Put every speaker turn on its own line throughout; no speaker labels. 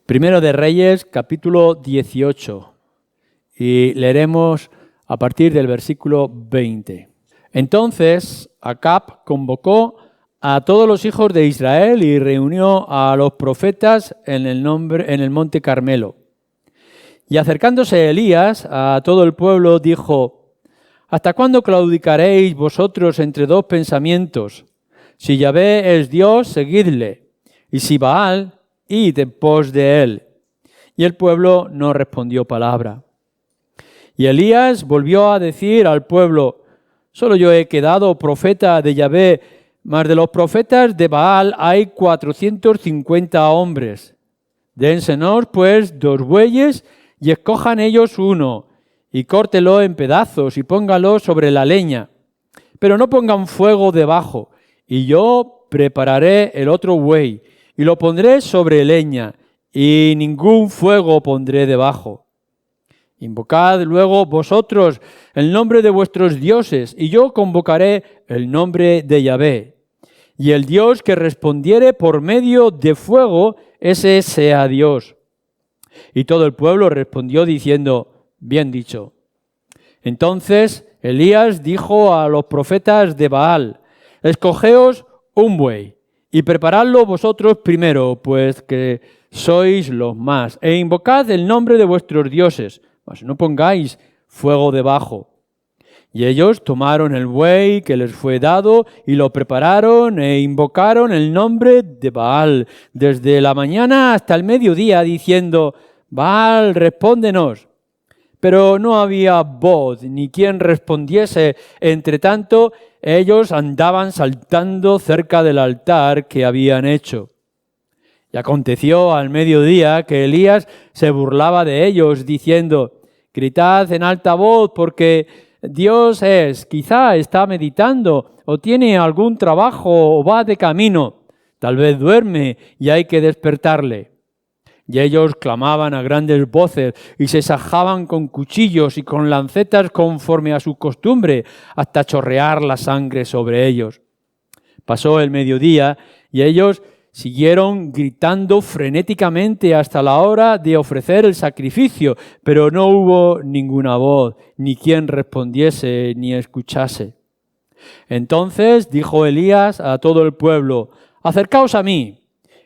Primero de Reyes, capítulo 18, y leeremos a partir del versículo 20. Entonces Acab convocó a todos los hijos de Israel y reunió a los profetas en el monte Carmelo. Y acercándose Elías a todo el pueblo, dijo: ¿Hasta cuándo claudicaréis vosotros entre dos pensamientos? Si Yahvé es Dios, seguidle, y si Baal, id en pos de él. Y el pueblo no respondió palabra. Y Elías volvió a decir al pueblo: solo yo he quedado profeta de Yahvé, mas de los profetas de Baal hay 450 hombres. Dénsenos pues 2 bueyes y escojan ellos uno, y córtelo en pedazos y póngalo sobre la leña. Pero no pongan fuego debajo, y yo prepararé el otro buey, y lo pondré sobre leña, y ningún fuego pondré debajo. Invocad luego vosotros el nombre de vuestros dioses, y yo convocaré el nombre de Yahvé. Y el Dios que respondiere por medio de fuego, ese sea Dios. Y todo el pueblo respondió diciendo: bien dicho. Entonces Elías dijo a los profetas de Baal: escogeos un buey, y preparadlo vosotros primero, pues que sois los más, e invocad el nombre de vuestros dioses, mas no pongáis fuego debajo. Y ellos tomaron el buey que les fue dado y lo prepararon e invocaron el nombre de Baal desde la mañana hasta el mediodía, diciendo: Baal, respóndenos. Pero no había voz ni quien respondiese. Entre tanto, ellos andaban saltando cerca del altar que habían hecho. Y aconteció al mediodía que Elías se burlaba de ellos, diciendo: gritad en alta voz, porque Dios quizá está meditando, o tiene algún trabajo, o va de camino. Tal vez duerme y hay que despertarle. Y ellos clamaban a grandes voces y se sajaban con cuchillos y con lancetas conforme a su costumbre, hasta chorrear la sangre sobre ellos. Pasó el mediodía y ellos siguieron gritando frenéticamente hasta la hora de ofrecer el sacrificio, pero no hubo ninguna voz, ni quien respondiese ni escuchase. Entonces dijo Elías a todo el pueblo: acercaos a mí.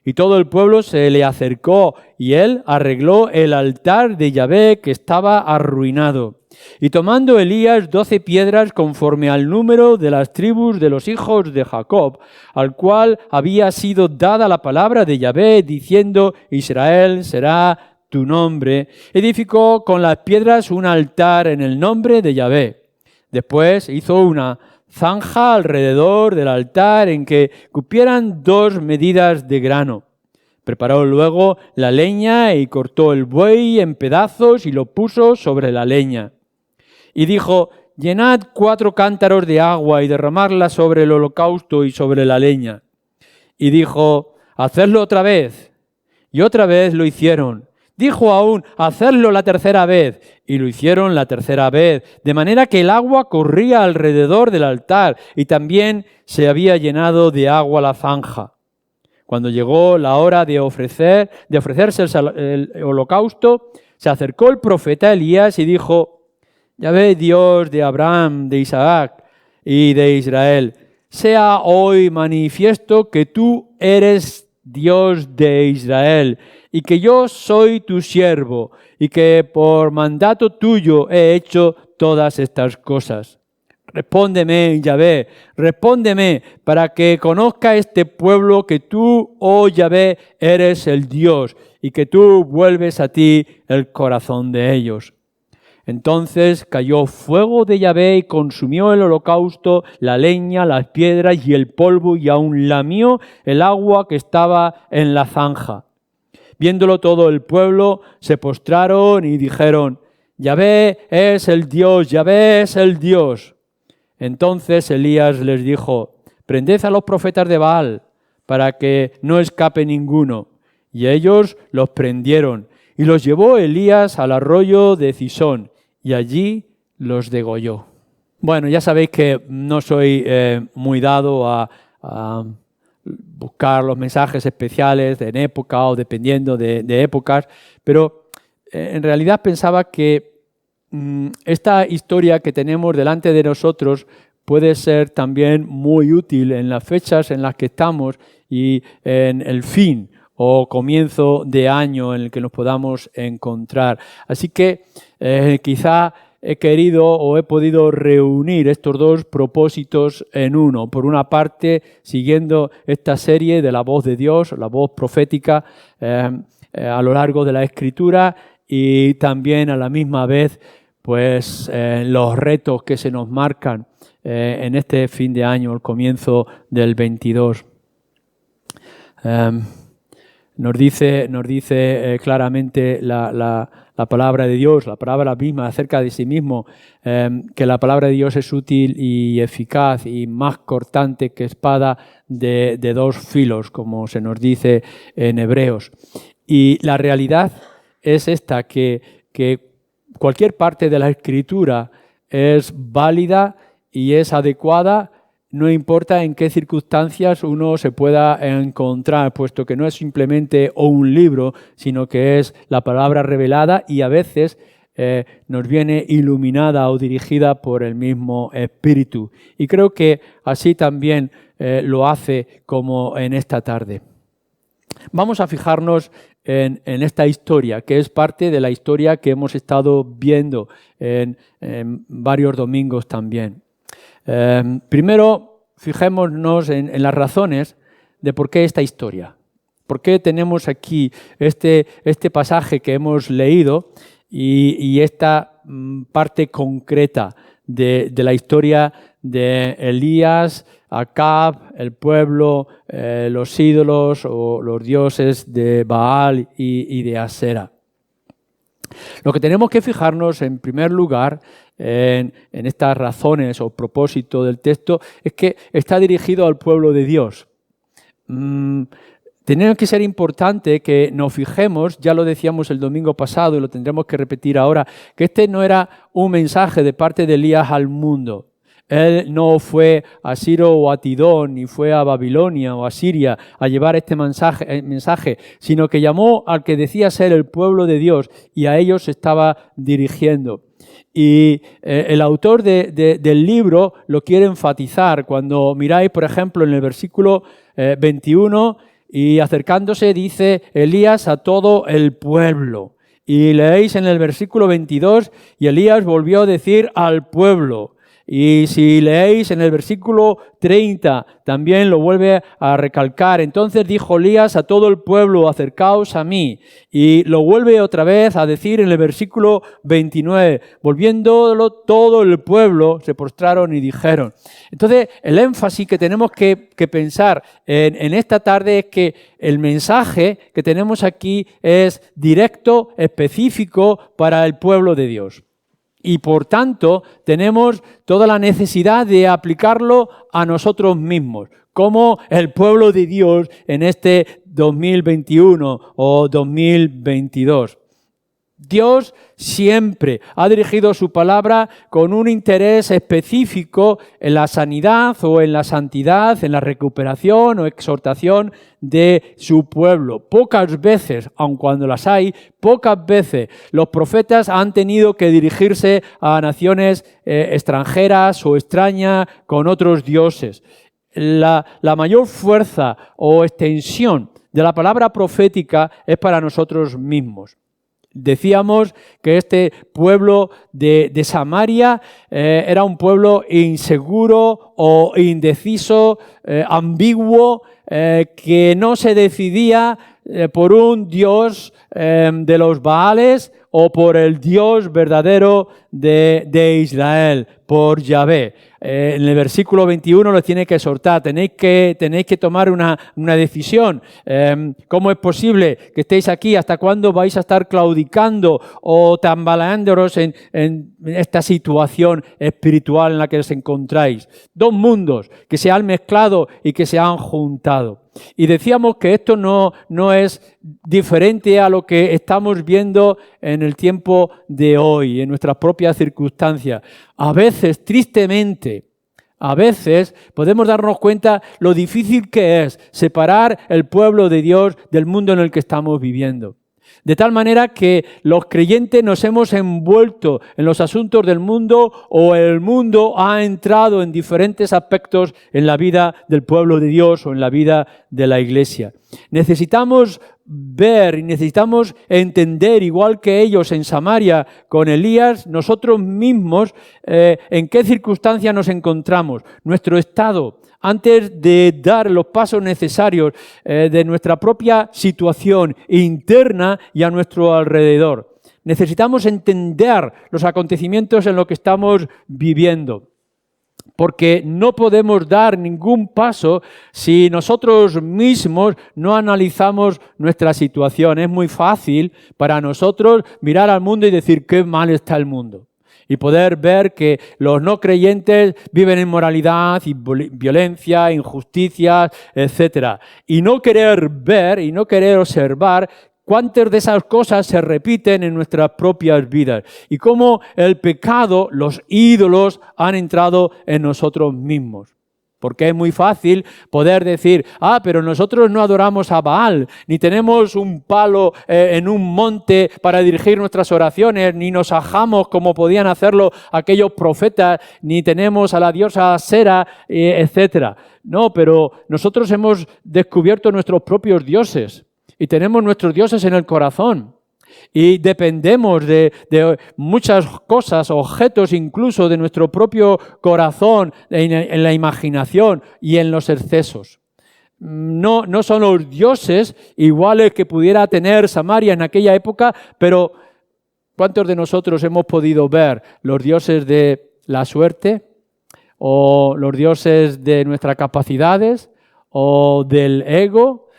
Y todo el pueblo se le acercó, y él arregló el altar de Yahvé que estaba arruinado. Y tomando Elías 12 piedras conforme al número de las tribus de los hijos de Jacob, al cual había sido dada la palabra de Yahvé, diciendo: Israel será tu nombre, edificó con las piedras un altar en el nombre de Yahvé. Después hizo una zanja alrededor del altar en que cupieran 2 medidas de grano. Preparó luego la leña y cortó el buey en pedazos y lo puso sobre la leña. Y dijo: llenad 4 cántaros de agua y derramadla sobre el holocausto y sobre la leña. Y dijo: hacedlo otra vez. Y otra vez lo hicieron. Dijo aún: hacedlo la tercera vez. Y lo hicieron la tercera vez, de manera que el agua corría alrededor del altar y también se había llenado de agua la zanja. Cuando llegó la hora de ofrecerse el holocausto, se acercó el profeta Elías y dijo: Yahvé, Dios de Abraham, de Isaac y de Israel, sea hoy manifiesto que tú eres Dios de Israel, y que yo soy tu siervo, y que por mandato tuyo he hecho todas estas cosas. Respóndeme, Yahvé, respóndeme, para que conozca este pueblo que tú, oh Yahvé, eres el Dios, y que tú vuelves a ti el corazón de ellos. Entonces cayó fuego de Yahvé y consumió el holocausto, la leña, las piedras y el polvo, y aún lamió el agua que estaba en la zanja. Viéndolo todo el pueblo, se postraron y dijeron: Yahvé es el Dios, Yahvé es el Dios. Entonces Elías les dijo: prended a los profetas de Baal, para que no escape ninguno. Y ellos los prendieron, y los llevó Elías al arroyo de Cisón, y allí los degolló. Bueno, ya sabéis que no soy muy dado a buscar los mensajes especiales en época o dependiendo de épocas, pero en realidad pensaba que esta historia que tenemos delante de nosotros puede ser también muy útil en las fechas en las que estamos y en el fin o comienzo de año en el que nos podamos encontrar. Así que quizá he querido o he podido reunir estos dos propósitos en uno. Por una parte, siguiendo esta serie de la voz de Dios, la voz profética a lo largo de la Escritura, y también a la misma vez pues los retos que se nos marcan en este fin de año, el comienzo del 22. Nos dice claramente la palabra de Dios, la palabra misma acerca de sí mismo, que la palabra de Dios es útil y eficaz y más cortante que espada de dos filos, como se nos dice en Hebreos. Y la realidad es esta, que cualquier parte de la Escritura es válida y es adecuada, no importa en qué circunstancias uno se pueda encontrar, puesto que no es simplemente un libro, sino que es la palabra revelada y a veces nos viene iluminada o dirigida por el mismo Espíritu. Y creo que así también lo hace como en esta tarde. Vamos a fijarnos en esta historia, que es parte de la historia que hemos estado viendo en varios domingos también. Primero, fijémonos en las razones de por qué esta historia. ¿Por qué tenemos aquí este pasaje que hemos leído y esta parte concreta de la historia de Elías, Acab, el pueblo, los ídolos o los dioses de Baal y de Asera? Lo que tenemos que fijarnos en primer lugar en estas razones o propósito del texto es que está dirigido al pueblo de Dios. Tiene que ser importante que nos fijemos, ya lo decíamos el domingo pasado y lo tendremos que repetir ahora, que este no era un mensaje de parte de Elías al mundo. Él no fue a Siro o a Tidón, ni fue a Babilonia o a Siria a llevar este mensaje, sino que llamó al que decía ser el pueblo de Dios y a ellos se estaba dirigiendo. Y el autor del libro lo quiere enfatizar. Cuando miráis, por ejemplo, en el versículo 21, y acercándose dice Elías a todo el pueblo. Y leéis en el versículo 22, y Elías volvió a decir al pueblo. Y si leéis en el versículo 30, también lo vuelve a recalcar. Entonces dijo Elías a todo el pueblo, acercaos a mí. Y lo vuelve otra vez a decir en el versículo 29. Volviéndolo todo el pueblo, se postraron y dijeron. Entonces, el énfasis que tenemos que pensar en esta tarde es que el mensaje que tenemos aquí es directo, específico para el pueblo de Dios. Y por tanto, tenemos toda la necesidad de aplicarlo a nosotros mismos, como el pueblo de Dios en este 2021 o 2022. Dios siempre ha dirigido su palabra con un interés específico en la sanidad o en la santidad, en la recuperación o exhortación de su pueblo. Pocas veces, aun cuando las hay, pocas veces los profetas han tenido que dirigirse a naciones extranjeras o extrañas con otros dioses. La mayor fuerza o extensión de la palabra profética es para nosotros mismos. Decíamos que este pueblo de Samaria era un pueblo inseguro o indeciso, ambiguo, que no se decidía por un dios de los Baales o por el Dios verdadero de Israel, por Yahvé. En el versículo 21 los tiene que exhortar, tenéis que tomar una decisión. ¿Cómo es posible que estéis aquí? ¿Hasta cuándo vais a estar claudicando o tambaleándoos en esta situación espiritual en la que os encontráis? Dos mundos que se han mezclado y que se han juntado. Y decíamos que esto no es diferente a lo que estamos viendo en el tiempo de hoy, en nuestras propias circunstancias. A veces, tristemente, a veces podemos darnos cuenta lo difícil que es separar el pueblo de Dios del mundo en el que estamos viviendo. De tal manera que los creyentes nos hemos envuelto en los asuntos del mundo o el mundo ha entrado en diferentes aspectos en la vida del pueblo de Dios o en la vida de la iglesia. Necesitamos ver y necesitamos entender, igual que ellos en Samaria con Elías, nosotros mismos en qué circunstancias nos encontramos, nuestro estado, antes de dar los pasos necesarios de nuestra propia situación interna y a nuestro alrededor. Necesitamos entender los acontecimientos en los que estamos viviendo, porque no podemos dar ningún paso si nosotros mismos no analizamos nuestra situación. Es muy fácil para nosotros mirar al mundo y decir qué mal está el mundo. Y poder ver que los no creyentes viven en inmoralidad y violencia, injusticias, etc. Y no querer ver y no querer observar cuántas de esas cosas se repiten en nuestras propias vidas. Y cómo el pecado, los ídolos, han entrado en nosotros mismos. Porque es muy fácil poder decir, pero nosotros no adoramos a Baal, ni tenemos un palo en un monte para dirigir nuestras oraciones, ni nos ajamos como podían hacerlo aquellos profetas, ni tenemos a la diosa Asera, etc. No, pero nosotros hemos descubierto nuestros propios dioses y tenemos nuestros dioses en el corazón. Y dependemos de muchas cosas, objetos incluso de nuestro propio corazón, en la imaginación y en los excesos. No son los dioses iguales que pudiera tener Samaria en aquella época, pero ¿cuántos de nosotros hemos podido ver los dioses de la suerte o los dioses de nuestras capacidades o del ego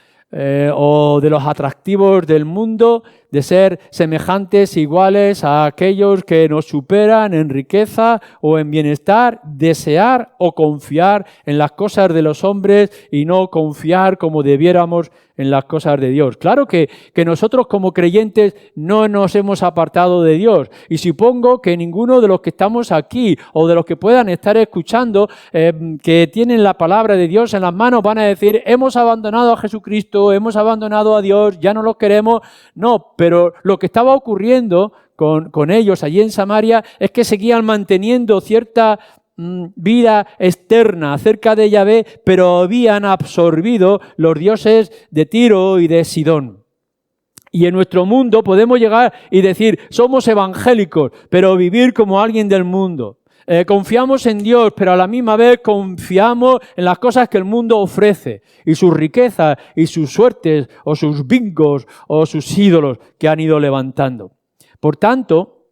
o de los atractivos del mundo, de ser semejantes, iguales a aquellos que nos superan en riqueza o en bienestar, desear o confiar en las cosas de los hombres y no confiar como debiéramos en las cosas de Dios? Claro que nosotros como creyentes no nos hemos apartado de Dios, y supongo que ninguno de los que estamos aquí o de los que puedan estar escuchando que tienen la palabra de Dios en las manos van a decir, hemos abandonado a Jesucristo, hemos abandonado a Dios, ya no los queremos. No, pero lo que estaba ocurriendo con ellos allí en Samaria es que seguían manteniendo cierta vida externa acerca de Yahvé, pero habían absorbido los dioses de Tiro y de Sidón. Y en nuestro mundo podemos llegar y decir, somos evangélicos, pero vivir como alguien del mundo. Confiamos en Dios, pero a la misma vez confiamos en las cosas que el mundo ofrece, y sus riquezas, y sus suertes, o sus bingos, o sus ídolos que han ido levantando. Por tanto,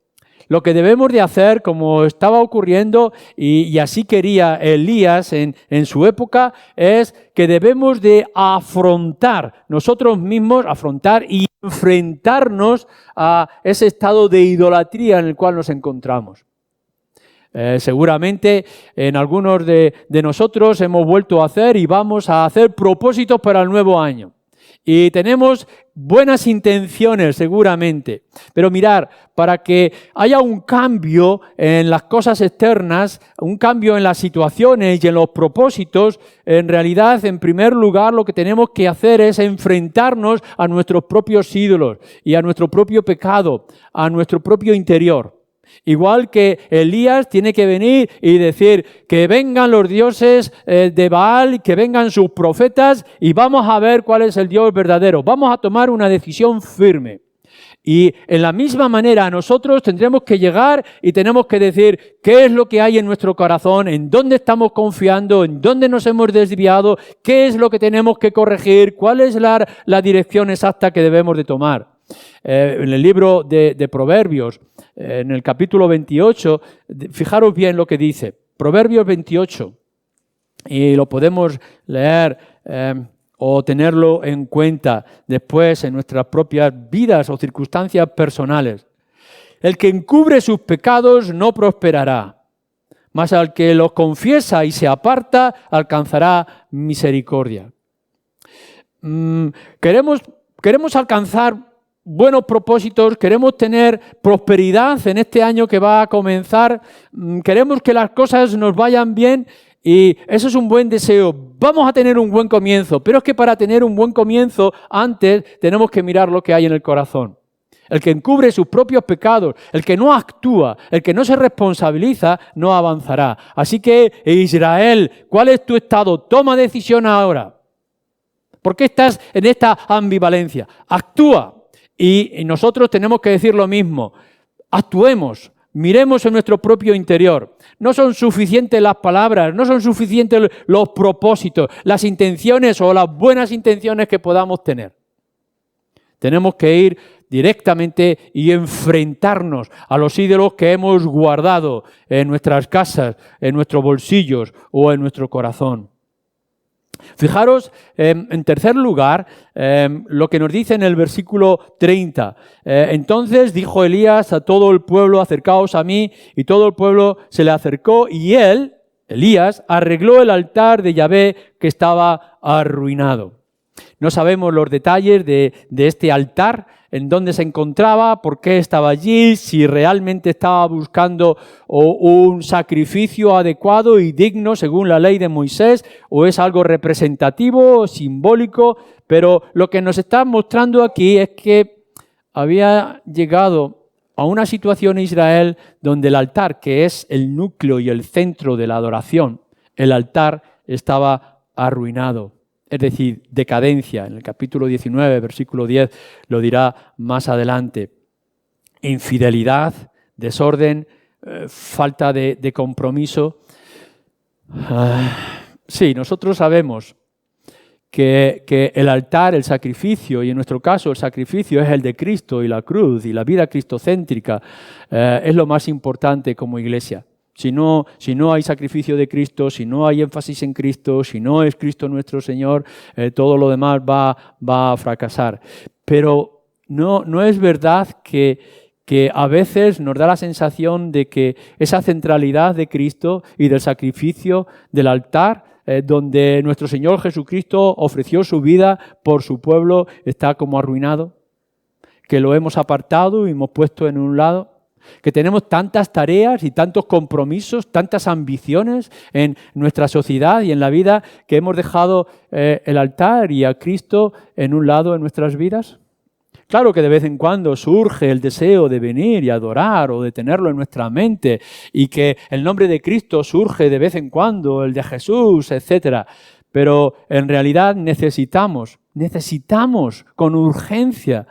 lo que debemos de hacer, como estaba ocurriendo, y así quería Elías en su época, es que debemos de afrontar nosotros mismos, afrontar y enfrentarnos a ese estado de idolatría en el cual nos encontramos. Seguramente en algunos de nosotros hemos vuelto a hacer y vamos a hacer propósitos para el nuevo año. Y tenemos buenas intenciones seguramente, pero mirar, para que haya un cambio en las cosas externas, un cambio en las situaciones y en los propósitos, en realidad, en primer lugar, lo que tenemos que hacer es enfrentarnos a nuestros propios ídolos y a nuestro propio pecado, a nuestro propio interior. Igual que Elías tiene que venir y decir que vengan los dioses de Baal, que vengan sus profetas y vamos a ver cuál es el Dios verdadero. Vamos a tomar una decisión firme. Y en la misma manera nosotros tendremos que llegar y tenemos que decir qué es lo que hay en nuestro corazón, en dónde estamos confiando, en dónde nos hemos desviado, qué es lo que tenemos que corregir, cuál es la dirección exacta que debemos de tomar. En el libro de Proverbios, en el capítulo 28, fijaros bien lo que dice. Proverbios 28, y lo podemos leer o tenerlo en cuenta después en nuestras propias vidas o circunstancias personales. El que encubre sus pecados no prosperará, mas al que los confiesa y se aparta alcanzará misericordia. Queremos alcanzar buenos propósitos, queremos tener prosperidad en este año que va a comenzar, queremos que las cosas nos vayan bien Y eso es un buen deseo. Vamos a tener un buen comienzo. Pero es que para tener un buen comienzo, antes tenemos que mirar lo que hay en el corazón. El que encubre sus propios pecados, el que no actúa, el que no se responsabiliza, no avanzará. Así que, Israel, ¿cuál es tu estado? Toma decisión ahora. ¿Por qué estás en esta ambivalencia? Actúa. Y nosotros tenemos que decir lo mismo. Actuemos. Miremos en nuestro propio interior. No son suficientes las palabras, no son suficientes los propósitos, las intenciones o las buenas intenciones que podamos tener. Tenemos que ir directamente y enfrentarnos a los ídolos que hemos guardado en nuestras casas, en nuestros bolsillos o en nuestro corazón. Fijaros, en tercer lugar, lo que nos dice en el versículo 30. Entonces dijo Elías a todo el pueblo, acercaos a mí, y todo el pueblo se le acercó, y él, Elías, arregló el altar de Yahvé que estaba arruinado. No sabemos los detalles de este altar, en dónde se encontraba, por qué estaba allí, si realmente estaba buscando un sacrificio adecuado y digno según la ley de Moisés, o es algo representativo, simbólico, pero lo que nos está mostrando aquí es que había llegado a una situación en Israel donde el altar, que es el núcleo y el centro de la adoración, el altar estaba arruinado. Es decir, decadencia. En el capítulo 19, versículo 10, lo dirá más adelante. Infidelidad, desorden, falta de compromiso. Sí, nosotros sabemos que el altar, el sacrificio, y en nuestro caso el sacrificio es el de Cristo y la cruz y la vida cristocéntrica, es lo más importante como iglesia. Si no hay sacrificio de Cristo, si no hay énfasis en Cristo, si no es Cristo nuestro Señor, todo lo demás va a fracasar. Pero no es verdad que a veces nos da la sensación de que esa centralidad de Cristo y del sacrificio del altar, donde nuestro Señor Jesucristo ofreció su vida por su pueblo, está como arruinado, que lo hemos apartado y hemos puesto en un lado. Que tenemos tantas tareas y tantos compromisos, tantas ambiciones en nuestra sociedad y en la vida que hemos dejado el altar y a Cristo en un lado en nuestras vidas. Claro que de vez en cuando surge el deseo de venir y adorar o de tenerlo en nuestra mente y que el nombre de Cristo surge de vez en cuando, el de Jesús, etc. Pero en realidad necesitamos con urgencia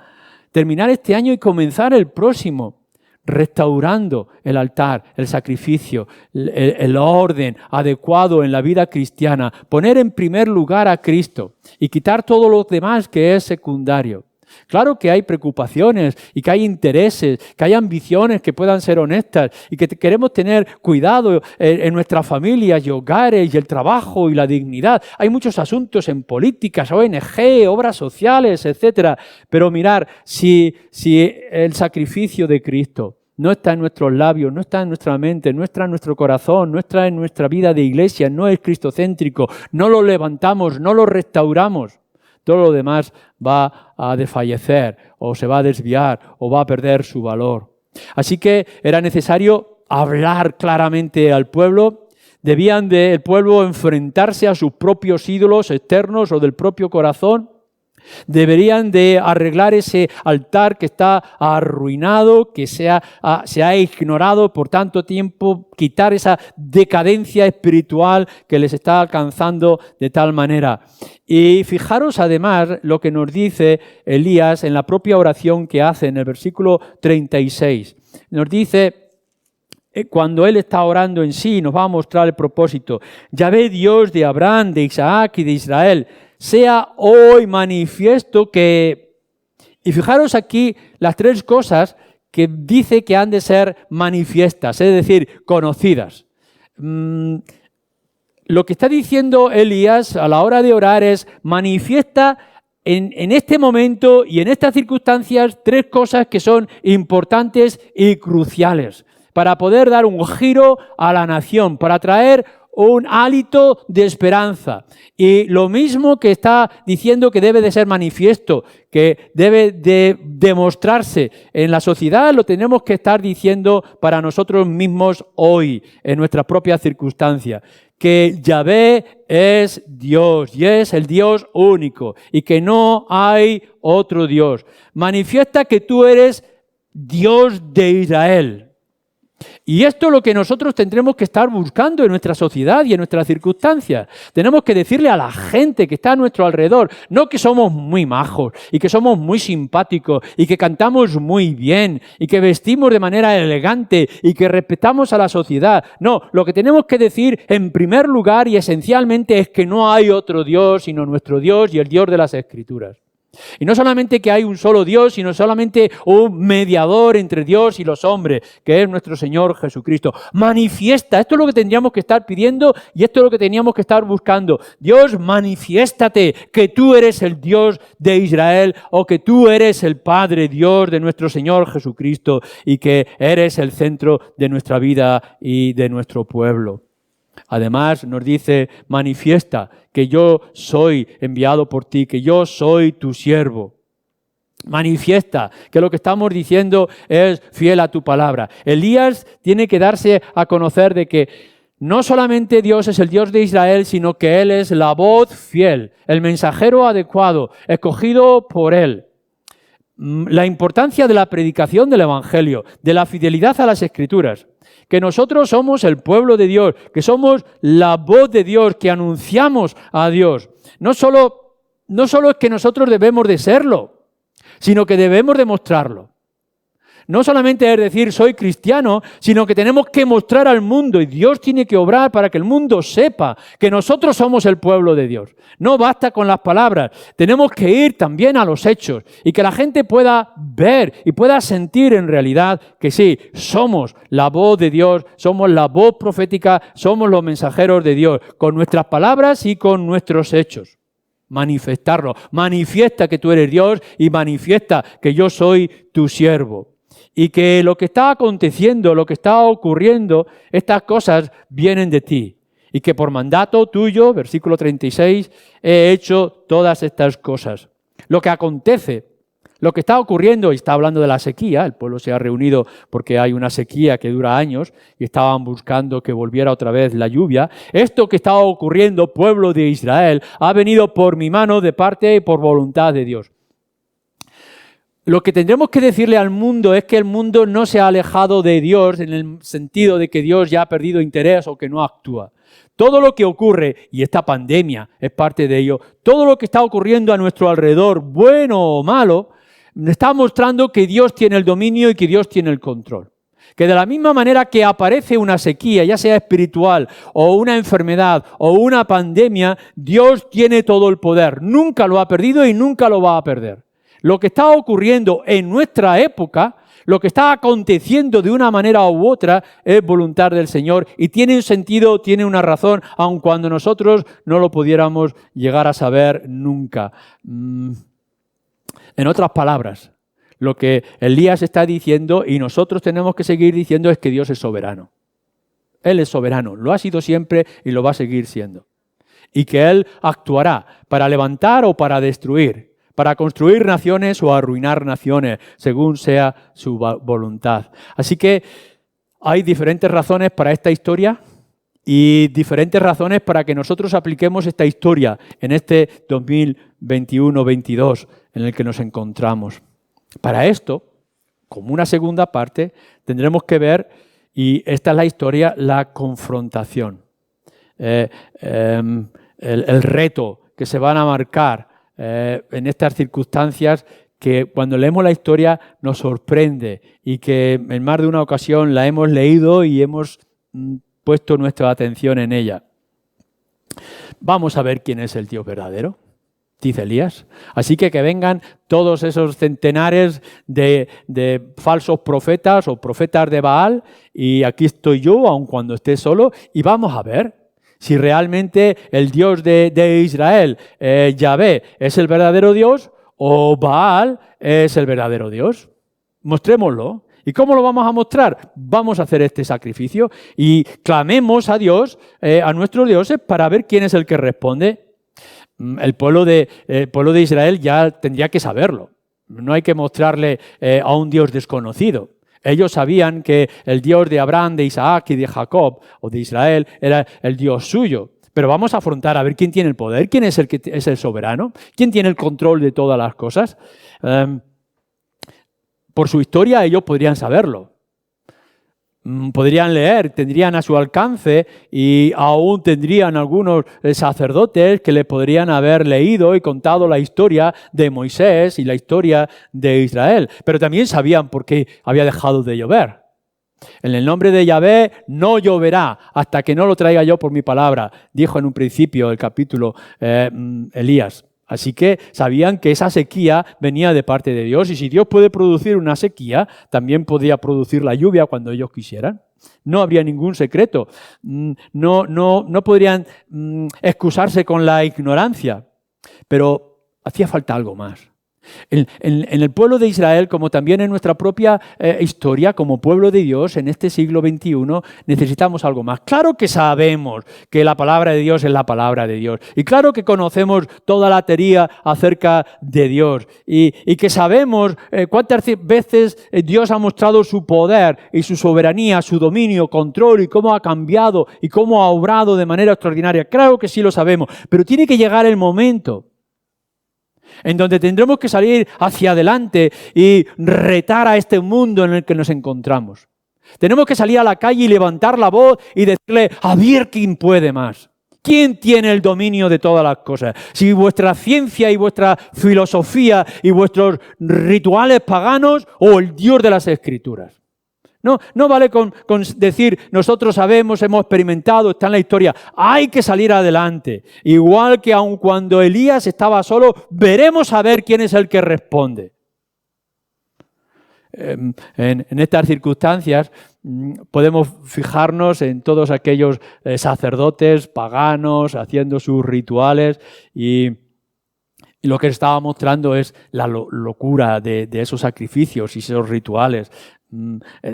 terminar este año y comenzar el próximo, restaurando el altar, el sacrificio, el orden adecuado en la vida cristiana, poner en primer lugar a Cristo y quitar todo lo demás que es secundario. Claro que hay preocupaciones y que hay intereses, que hay ambiciones que puedan ser honestas y que queremos tener cuidado en nuestras familias y hogares y el trabajo y la dignidad. Hay muchos asuntos en políticas, ONG, obras sociales, etc. Pero mirar, si el sacrificio de Cristo no está en nuestros labios, no está en nuestra mente, no está en nuestro corazón, no está en nuestra vida de iglesia, no es cristocéntrico, no lo levantamos, no lo restauramos, todo lo demás va a desfallecer o se va a desviar o va a perder su valor. Así que era necesario hablar claramente al pueblo. Debían el pueblo enfrentarse a sus propios ídolos externos o del propio corazón. Deberían de arreglar ese altar que está arruinado, que se ha ignorado por tanto tiempo, quitar esa decadencia espiritual que les está alcanzando de tal manera. Y fijaros además lo que nos dice Elías en la propia oración que hace en el versículo 36. Nos dice, cuando él está orando en sí, nos va a mostrar el propósito. Yahvé, Dios de Abraham, de Isaac y de Israel, sea hoy manifiesto que... Y fijaros aquí las tres cosas que dice que han de ser manifiestas, es decir, conocidas. Lo que está diciendo Elías a la hora de orar es manifiesta en este momento y en estas circunstancias tres cosas que son importantes y cruciales para poder dar un giro a la nación, para traer un hálito de esperanza. Y lo mismo que está diciendo que debe de ser manifiesto, que debe de demostrarse en la sociedad, lo tenemos que estar diciendo para nosotros mismos hoy, en nuestras propias circunstancias. que Yahvé es Dios y es el Dios único y que no hay otro Dios. Manifiesta que tú eres Dios de Israel. Y esto es lo que nosotros tendremos que estar buscando en nuestra sociedad y en nuestras circunstancias. Tenemos que decirle a la gente que está a nuestro alrededor, no que somos muy majos y que somos muy simpáticos y que cantamos muy bien y que vestimos de manera elegante y que respetamos a la sociedad. No, lo que tenemos que decir en primer lugar y esencialmente es que no hay otro Dios sino nuestro Dios y el Dios de las Escrituras. Y no solamente que hay un solo Dios, sino solamente un mediador entre Dios y los hombres, que es nuestro Señor Jesucristo. Manifiesta, esto es lo que tendríamos que estar pidiendo y esto es lo que teníamos que estar buscando. Dios, manifiéstate que tú eres el Dios de Israel o que tú eres el Padre Dios de nuestro Señor Jesucristo y que eres el centro de nuestra vida y de nuestro pueblo. Además nos dice, manifiesta que yo soy enviado por ti, que yo soy tu siervo. Manifiesta que lo que estamos diciendo es fiel a tu palabra. Elías tiene que darse a conocer de que no solamente Dios es el Dios de Israel, sino que Él es la voz fiel, el mensajero adecuado, escogido por Él. La importancia de la predicación del Evangelio, de la fidelidad a las Escrituras. Que nosotros somos el pueblo de Dios, que somos la voz de Dios, que anunciamos a Dios. No solo es que nosotros debemos de serlo, sino que debemos demostrarlo. No solamente es decir soy cristiano, sino que tenemos que mostrar al mundo y Dios tiene que obrar para que el mundo sepa que nosotros somos el pueblo de Dios. No basta con las palabras, tenemos que ir también a los hechos y que la gente pueda ver y pueda sentir en realidad que sí, somos la voz de Dios, somos la voz profética, somos los mensajeros de Dios, con nuestras palabras y con nuestros hechos. Manifestarlo, manifiesta que tú eres Dios y manifiesta que yo soy tu siervo. Y que lo que está aconteciendo, lo que está ocurriendo, estas cosas vienen de ti. Y que por mandato tuyo, versículo 36, he hecho todas estas cosas. Lo que acontece, lo que está ocurriendo, y está hablando de la sequía, el pueblo se ha reunido porque hay una sequía que dura años y estaban buscando que volviera otra vez la lluvia. Esto que está ocurriendo, pueblo de Israel, ha venido por mi mano de parte y por voluntad de Dios. Lo que tendremos que decirle al mundo es que el mundo no se ha alejado de Dios en el sentido de que Dios ya ha perdido interés o que no actúa. Todo lo que ocurre, y esta pandemia es parte de ello, todo lo que está ocurriendo a nuestro alrededor, bueno o malo, está mostrando que Dios tiene el dominio y que Dios tiene el control. Que de la misma manera que aparece una sequía, ya sea espiritual o una enfermedad o una pandemia, Dios tiene todo el poder. Nunca lo ha perdido y nunca lo va a perder. Lo que está ocurriendo en nuestra época, lo que está aconteciendo de una manera u otra, es voluntad del Señor y tiene un sentido, tiene una razón, aun cuando nosotros no lo pudiéramos llegar a saber nunca. En otras palabras, lo que Elías está diciendo y nosotros tenemos que seguir diciendo es que Dios es soberano. Él es soberano, lo ha sido siempre y lo va a seguir siendo. Y que Él actuará para levantar o para destruir, para construir naciones o arruinar naciones, según sea su voluntad. Así que hay diferentes razones para esta historia y diferentes razones para que nosotros apliquemos esta historia en este 2021-22 en el que nos encontramos. Para esto, como una segunda parte, tendremos que ver, y esta es la historia, la confrontación. El reto que se van a marcar en estas circunstancias que cuando leemos la historia nos sorprende y que en más de una ocasión la hemos leído y hemos puesto nuestra atención en ella. Vamos a ver quién es el Dios verdadero, dice Elías. Así que vengan todos esos centenares de falsos profetas o profetas de Baal y aquí estoy yo, aun cuando esté solo, y vamos a ver si realmente el Dios de Israel, Yahvé, es el verdadero Dios o Baal es el verdadero Dios. Mostrémoslo. ¿Y cómo lo vamos a mostrar? Vamos a hacer este sacrificio y clamemos a Dios, a nuestros dioses, para ver quién es el que responde. El pueblo de Israel ya tendría que saberlo. No hay que mostrarle a un Dios desconocido. Ellos sabían que el Dios de Abraham, de Isaac y de Jacob, o de Israel, era el Dios suyo. Pero vamos a afrontar a ver quién tiene el poder, quién es el que es el soberano, quién tiene el control de todas las cosas. Por su historia ellos podrían saberlo. Podrían leer, tendrían a su alcance y aún tendrían algunos sacerdotes que les podrían haber leído y contado la historia de Moisés y la historia de Israel. Pero también sabían por qué había dejado de llover. En el nombre de Yahvé no lloverá hasta que no lo traiga yo por mi palabra, dijo en un principio el capítulo Elías. Así que sabían que esa sequía venía de parte de Dios y si Dios puede producir una sequía, también podía producir la lluvia cuando ellos quisieran. No habría ningún secreto. No podrían excusarse con la ignorancia, pero hacía falta algo más. En el pueblo de Israel, como también en nuestra propia historia, como pueblo de Dios, en este siglo XXI, necesitamos algo más. Claro que sabemos que la palabra de Dios es la palabra de Dios. Y claro que conocemos toda la teoría acerca de Dios. Y que sabemos cuántas veces Dios ha mostrado su poder y su soberanía, su dominio, control y cómo ha cambiado y cómo ha obrado de manera extraordinaria. Claro que sí lo sabemos, pero tiene que llegar el momento en donde tendremos que salir hacia adelante y retar a este mundo en el que nos encontramos. Tenemos que salir a la calle y levantar la voz y decirle, a ver quién puede más. ¿Quién tiene el dominio de todas las cosas? Si vuestra ciencia y vuestra filosofía y vuestros rituales paganos o el Dios de las Escrituras. No vale con decir, nosotros sabemos, hemos experimentado, está en la historia. Hay que salir adelante. Igual que aun cuando Elías estaba solo, veremos a ver quién es el que responde. En estas circunstancias podemos fijarnos en todos aquellos sacerdotes paganos haciendo sus rituales y lo que estaba mostrando es la locura de esos sacrificios y esos rituales.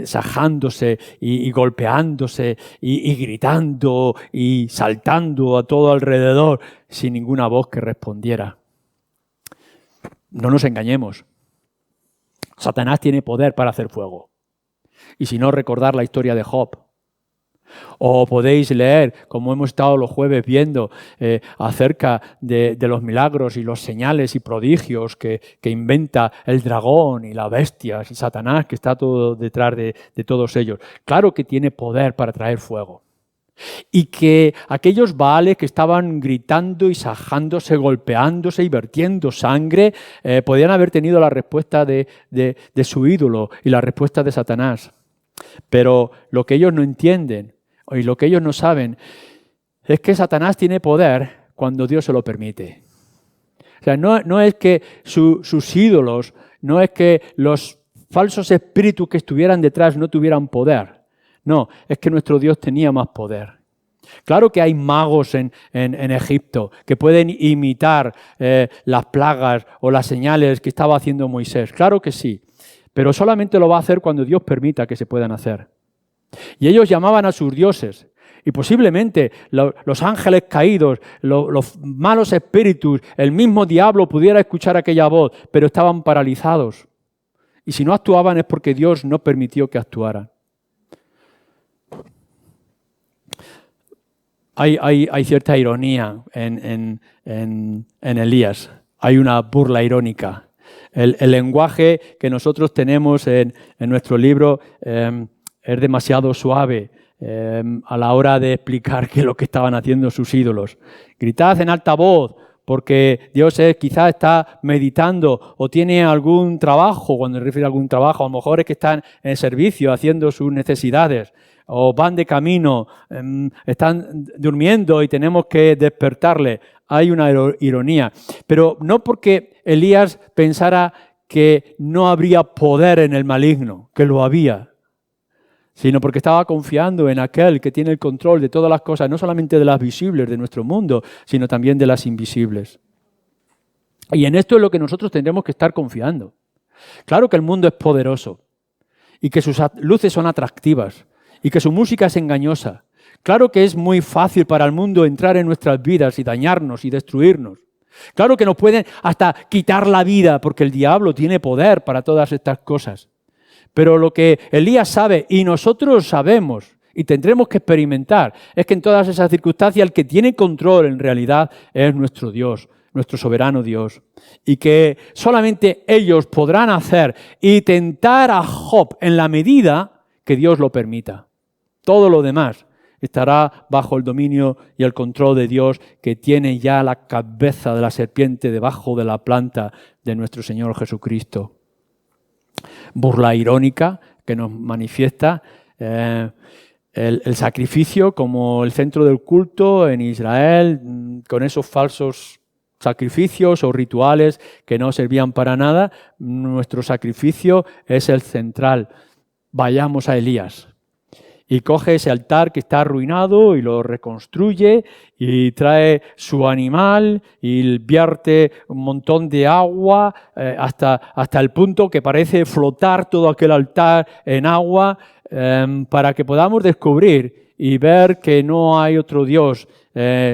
Sajándose y golpeándose y gritando y saltando a todo alrededor sin ninguna voz que respondiera. No nos engañemos. Satanás tiene poder para hacer fuego. Y si no, recordar la historia de Job. O podéis leer, como hemos estado los jueves viendo, acerca de los milagros y los señales y prodigios que inventa el dragón y las bestias y Satanás, que está todo detrás de todos ellos. Claro que tiene poder para traer fuego. Y que aquellos Baales que estaban gritando y sajándose, golpeándose y vertiendo sangre, podían haber tenido la respuesta de su ídolo y la respuesta de Satanás. Pero lo que ellos no entienden y lo que ellos no saben es que Satanás tiene poder cuando Dios se lo permite. O sea, no es que sus ídolos, no es que los falsos espíritus que estuvieran detrás no tuvieran poder. No, es que nuestro Dios tenía más poder. Claro que hay magos en Egipto que pueden imitar las plagas o las señales que estaba haciendo Moisés. Claro que sí, pero solamente lo va a hacer cuando Dios permita que se puedan hacer. Y ellos llamaban a sus dioses. Y posiblemente los ángeles caídos, los malos espíritus, el mismo diablo pudiera escuchar aquella voz, pero estaban paralizados. Y si no actuaban es porque Dios no permitió que actuaran. Hay cierta ironía en Elías. Hay una burla irónica. El lenguaje que nosotros tenemos en nuestro libro es demasiado suave a la hora de explicar qué es lo que estaban haciendo sus ídolos. Gritad en alta voz, porque Dios quizás está meditando o tiene algún trabajo, cuando se refiere a algún trabajo, a lo mejor es que están en servicio haciendo sus necesidades, o van de camino, están durmiendo y tenemos que despertarle. Hay una ironía, pero no porque Elías pensara que no habría poder en el maligno, que lo había, sino porque estaba confiando en aquel que tiene el control de todas las cosas, no solamente de las visibles de nuestro mundo, sino también de las invisibles. Y en esto es lo que nosotros tendremos que estar confiando. Claro que el mundo es poderoso y que sus luces son atractivas y que su música es engañosa. Claro que es muy fácil para el mundo entrar en nuestras vidas y dañarnos y destruirnos. Claro que nos pueden hasta quitar la vida porque el diablo tiene poder para todas estas cosas. Pero lo que Elías sabe y nosotros sabemos y tendremos que experimentar es que en todas esas circunstancias el que tiene control en realidad es nuestro Dios, nuestro soberano Dios. Y que solamente ellos podrán hacer y tentar a Job en la medida que Dios lo permita. Todo lo demás estará bajo el dominio y el control de Dios, que tiene ya la cabeza de la serpiente debajo de la planta de nuestro Señor Jesucristo. Burla irónica que nos manifiesta el sacrificio como el centro del culto en Israel, con esos falsos sacrificios o rituales que no servían para nada. Nuestro sacrificio es el central. Vayamos a Elías. Y coge ese altar que está arruinado y lo reconstruye y trae su animal y vierte un montón de agua hasta el punto que parece flotar todo aquel altar en agua, para que podamos descubrir y ver que no hay otro Dios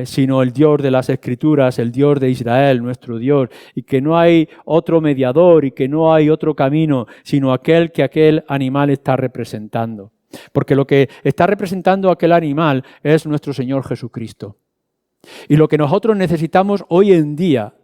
sino el Dios de las Escrituras, el Dios de Israel, nuestro Dios, y que no hay otro mediador y que no hay otro camino sino aquel que aquel animal está representando. Porque lo que está representando aquel animal es nuestro Señor Jesucristo. Y lo que nosotros necesitamos hoy en día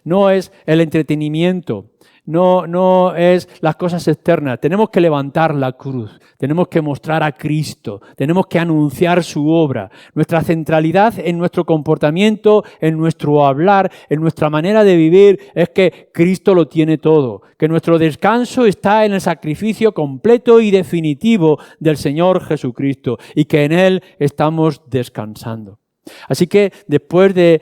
no es el entretenimiento, no es las cosas externas. Tenemos que levantar la cruz, tenemos que mostrar a Cristo, tenemos que anunciar su obra. Nuestra centralidad en nuestro comportamiento, en nuestro hablar, en nuestra manera de vivir es que Cristo lo tiene todo, que nuestro descanso está en el sacrificio completo y definitivo del Señor Jesucristo y que en Él estamos descansando. Así que después de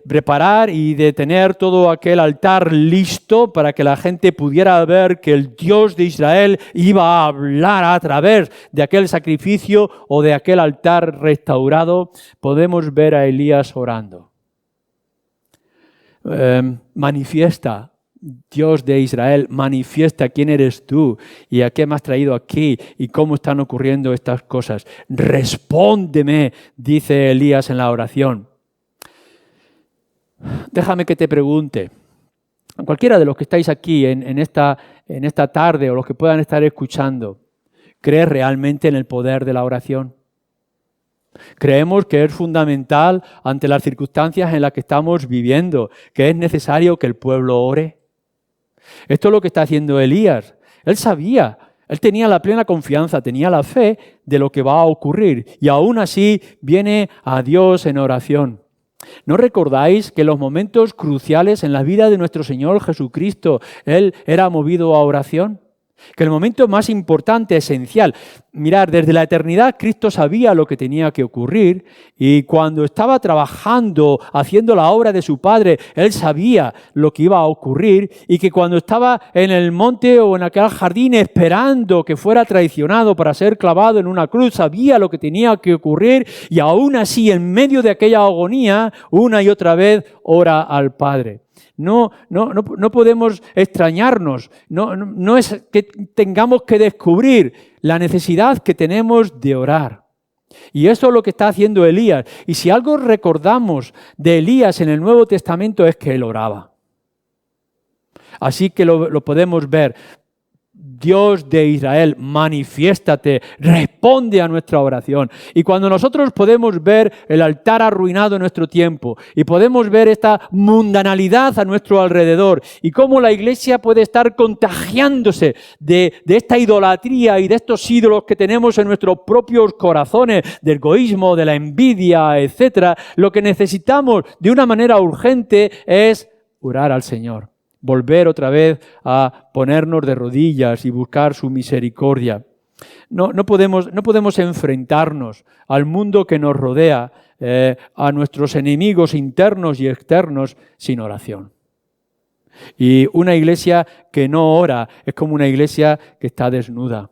preparar y de tener todo aquel altar listo para que la gente pudiera ver que el Dios de Israel iba a hablar a través de aquel sacrificio o de aquel altar restaurado, podemos ver a Elías orando. Manifiesta, Dios de Israel, manifiesta quién eres tú y a qué me has traído aquí y cómo están ocurriendo estas cosas. Respóndeme, dice Elías en la oración. Déjame que te pregunte, cualquiera de los que estáis aquí en esta tarde o los que puedan estar escuchando, ¿crees realmente en el poder de la oración? Creemos que es fundamental ante las circunstancias en las que estamos viviendo, que es necesario que el pueblo ore. Esto es lo que está haciendo Elías. Él sabía, él tenía la plena confianza, tenía la fe de lo que va a ocurrir y aún así viene a Dios en oración. ¿No recordáis que en los momentos cruciales en la vida de nuestro Señor Jesucristo, Él era movido a oración? Que el momento más importante, esencial, mirad, desde la eternidad Cristo sabía lo que tenía que ocurrir y cuando estaba trabajando, haciendo la obra de su Padre, Él sabía lo que iba a ocurrir y que cuando estaba en el monte o en aquel jardín esperando que fuera traicionado para ser clavado en una cruz, sabía lo que tenía que ocurrir y aún así, en medio de aquella agonía, una y otra vez ora al Padre. No podemos extrañarnos, no es que tengamos que descubrir la necesidad que tenemos de orar. Y eso es lo que está haciendo Elías. Y si algo recordamos de Elías en el Nuevo Testamento es que él oraba. Así que lo podemos ver. Dios de Israel, manifiéstate, responde a nuestra oración. Y cuando nosotros podemos ver el altar arruinado en nuestro tiempo y podemos ver esta mundanalidad a nuestro alrededor y cómo la iglesia puede estar contagiándose de esta idolatría y de estos ídolos que tenemos en nuestros propios corazones, del egoísmo, de la envidia, etc., lo que necesitamos de una manera urgente es orar al Señor. Volver otra vez a ponernos de rodillas y buscar su misericordia. No podemos enfrentarnos al mundo que nos rodea, a nuestros enemigos internos y externos, sin oración. Y una iglesia que no ora es como una iglesia que está desnuda.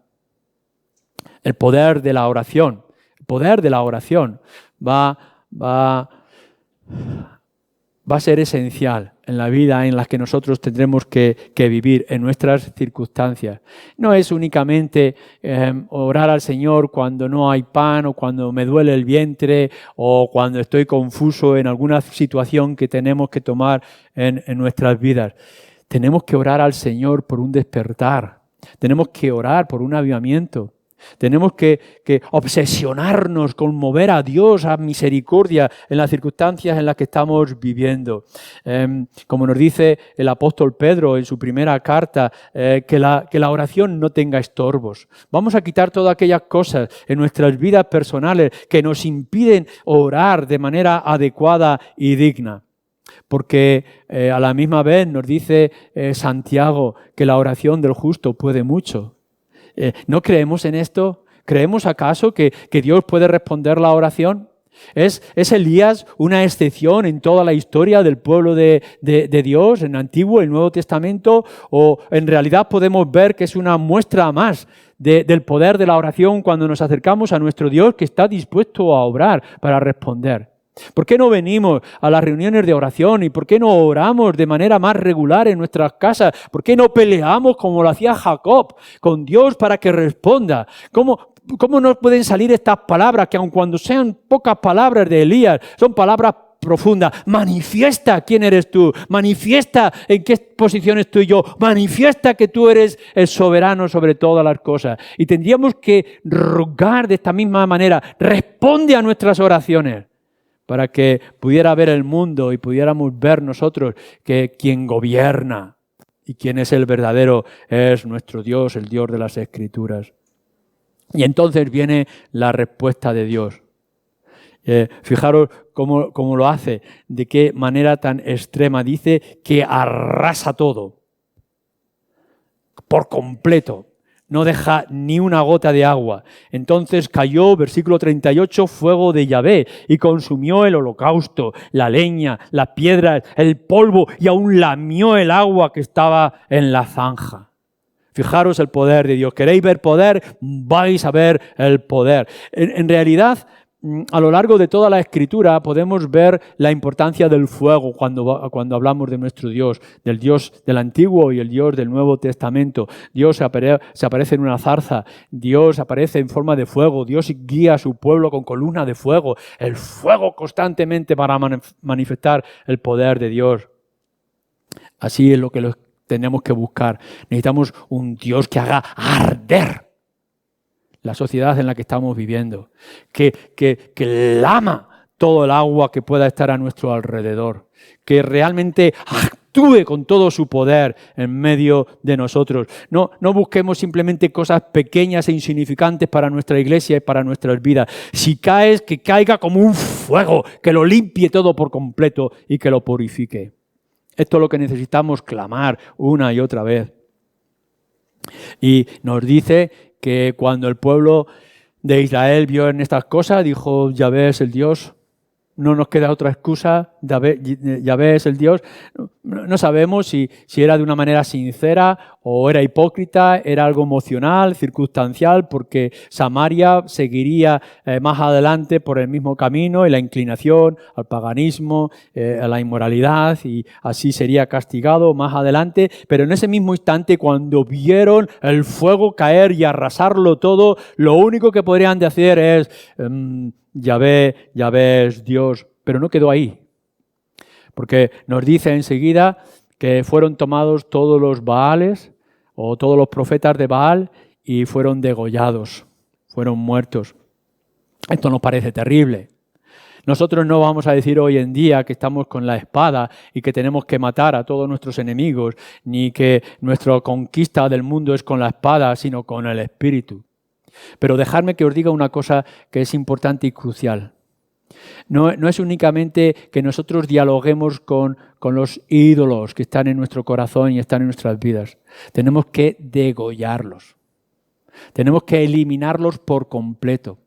El poder de la oración va a ser esencial en la vida en la que nosotros tendremos que vivir en nuestras circunstancias. No es únicamente orar al Señor cuando no hay pan o cuando me duele el vientre o cuando estoy confuso en alguna situación que tenemos que tomar en nuestras vidas. Tenemos que orar al Señor por un despertar. Tenemos que orar por un avivamiento. Tenemos que obsesionarnos con mover a Dios a misericordia en las circunstancias en las que estamos viviendo. Como nos dice el apóstol Pedro en su primera carta, que la oración no tenga estorbos. Vamos a quitar todas aquellas cosas en nuestras vidas personales que nos impiden orar de manera adecuada y digna. Porque a la misma vez nos dice Santiago que la oración del justo puede mucho. ¿No creemos en esto? ¿Creemos acaso que Dios puede responder la oración? ¿Es Elías una excepción en toda la historia del pueblo de Dios, en el Antiguo y el Nuevo Testamento? ¿O en realidad podemos ver que es una muestra más del poder de la oración cuando nos acercamos a nuestro Dios que está dispuesto a obrar para responder? ¿Por qué no venimos a las reuniones de oración y por qué no oramos de manera más regular en nuestras casas? ¿Por qué no peleamos como lo hacía Jacob con Dios para que responda? ¿Cómo no pueden salir estas palabras que aun cuando sean pocas palabras de Elías, son palabras profundas? Manifiesta quién eres tú, manifiesta en qué posición estoy yo, manifiesta que tú eres el soberano sobre todas las cosas. Y tendríamos que rogar de esta misma manera, responde a nuestras oraciones, para que pudiera ver el mundo y pudiéramos ver nosotros que quien gobierna y quien es el verdadero es nuestro Dios, el Dios de las Escrituras. Y entonces viene la respuesta de Dios. Fijaros cómo lo hace, de qué manera tan extrema. Dice que arrasa todo, por completo. No deja ni una gota de agua. Entonces cayó, versículo 38, fuego de Yahvé y consumió el holocausto, la leña, las piedras, el polvo y aún lamió el agua que estaba en la zanja. Fijaros el poder de Dios. ¿Queréis ver poder? Vais a ver el poder. En realidad, a lo largo de toda la Escritura podemos ver la importancia del fuego cuando hablamos de nuestro Dios, del Dios del Antiguo y el Dios del Nuevo Testamento. Dios se aparece en una zarza, Dios aparece en forma de fuego, Dios guía a su pueblo con columna de fuego, el fuego constantemente para manifestar el poder de Dios. Así es lo que tenemos que buscar. Necesitamos un Dios que haga arder la sociedad en la que estamos viviendo, que lama todo el agua que pueda estar a nuestro alrededor, que realmente actúe con todo su poder en medio de nosotros. No busquemos simplemente cosas pequeñas e insignificantes para nuestra iglesia y para nuestras vidas. Si caes, que caiga como un fuego, que lo limpie todo por completo y que lo purifique. Esto es lo que necesitamos clamar una y otra vez. Y nos dice que cuando el pueblo de Israel vio en estas cosas, dijo, Yahvé es el Dios, no nos queda otra excusa, Yahvé es el Dios. No sabemos si era de una manera sincera o era hipócrita, era algo emocional, circunstancial, porque Samaria seguiría más adelante por el mismo camino y la inclinación al paganismo, a la inmoralidad, y así sería castigado más adelante. Pero en ese mismo instante, cuando vieron el fuego caer y arrasarlo todo, lo único que podrían decir es Yahvé es Dios, pero no quedó ahí. Porque nos dice enseguida que fueron tomados todos los Baales o todos los profetas de Baal y fueron degollados, fueron muertos. Esto nos parece terrible. Nosotros no vamos a decir hoy en día que estamos con la espada y que tenemos que matar a todos nuestros enemigos, ni que nuestra conquista del mundo es con la espada, sino con el Espíritu. Pero dejadme que os diga una cosa que es importante y crucial. No es únicamente que nosotros dialoguemos con los ídolos que están en nuestro corazón y están en nuestras vidas. Tenemos que degollarlos. Tenemos que eliminarlos por completo.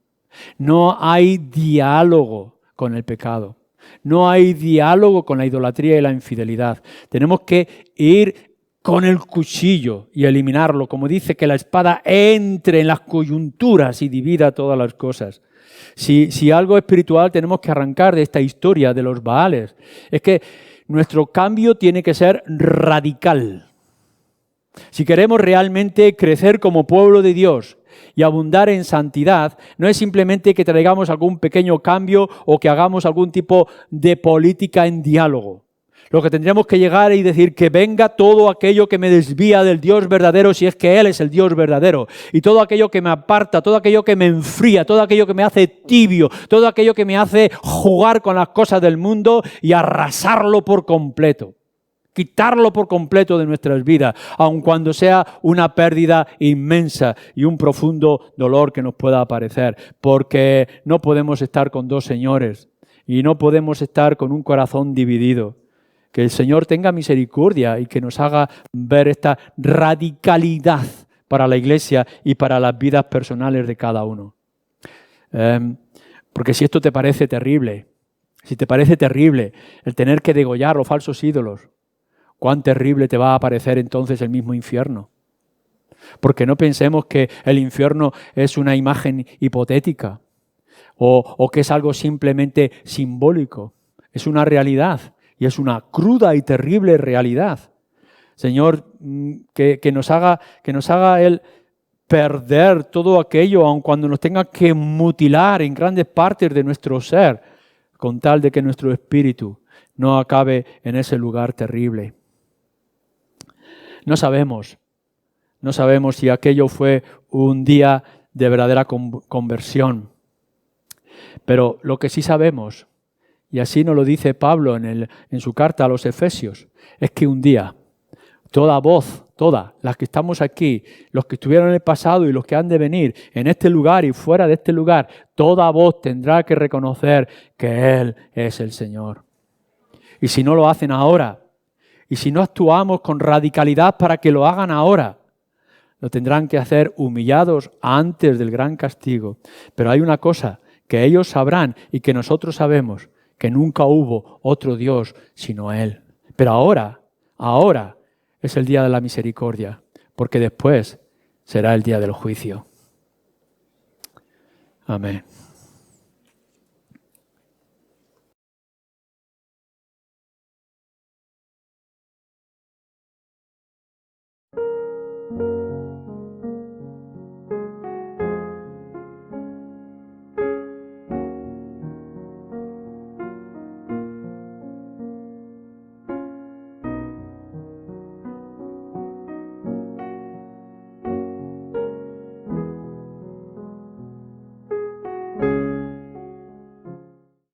No hay diálogo con el pecado. No hay diálogo con la idolatría y la infidelidad. Tenemos que ir con el cuchillo y eliminarlo, como dice, que la espada entre en las coyunturas y divida todas las cosas. Si algo espiritual tenemos que arrancar de esta historia de los Baales, es que nuestro cambio tiene que ser radical. Si queremos realmente crecer como pueblo de Dios y abundar en santidad, no es simplemente que traigamos algún pequeño cambio o que hagamos algún tipo de política en diálogo. lo que tendríamos que llegar y decir que venga todo aquello que me desvía del Dios verdadero, si es que Él es el Dios verdadero, y todo aquello que me aparta, todo aquello que me enfría, todo aquello que me hace tibio, todo aquello que me hace jugar con las cosas del mundo y arrasarlo por completo. Quitarlo por completo de nuestras vidas, aun cuando sea una pérdida inmensa y un profundo dolor que nos pueda aparecer, porque no podemos estar con dos señores y no podemos estar con un corazón dividido. Que el Señor tenga misericordia y que nos haga ver esta radicalidad para la Iglesia y para las vidas personales de cada uno. Porque si esto te parece terrible, si te parece terrible el tener que degollar los falsos ídolos, cuán terrible te va a parecer entonces el mismo infierno. Porque no pensemos que el infierno es una imagen hipotética o que es algo simplemente simbólico. Es una realidad y es una cruda y terrible realidad. Señor, que nos haga Él perder todo aquello, aun cuando nos tenga que mutilar en grandes partes de nuestro ser, con tal de que nuestro espíritu no acabe en ese lugar terrible. No sabemos si aquello fue un día de verdadera conversión. Pero lo que sí sabemos, y así nos lo dice Pablo en su carta a los Efesios, es que un día toda voz, todas las que estamos aquí, los que estuvieron en el pasado y los que han de venir, en este lugar y fuera de este lugar, toda voz tendrá que reconocer que Él es el Señor. Y si no lo hacen ahora, y si no actuamos con radicalidad para que lo hagan ahora, lo tendrán que hacer humillados antes del gran castigo. Pero hay una cosa que ellos sabrán y que nosotros sabemos, que nunca hubo otro Dios sino Él. Pero ahora es el día de la misericordia, porque después será el día del juicio. Amén.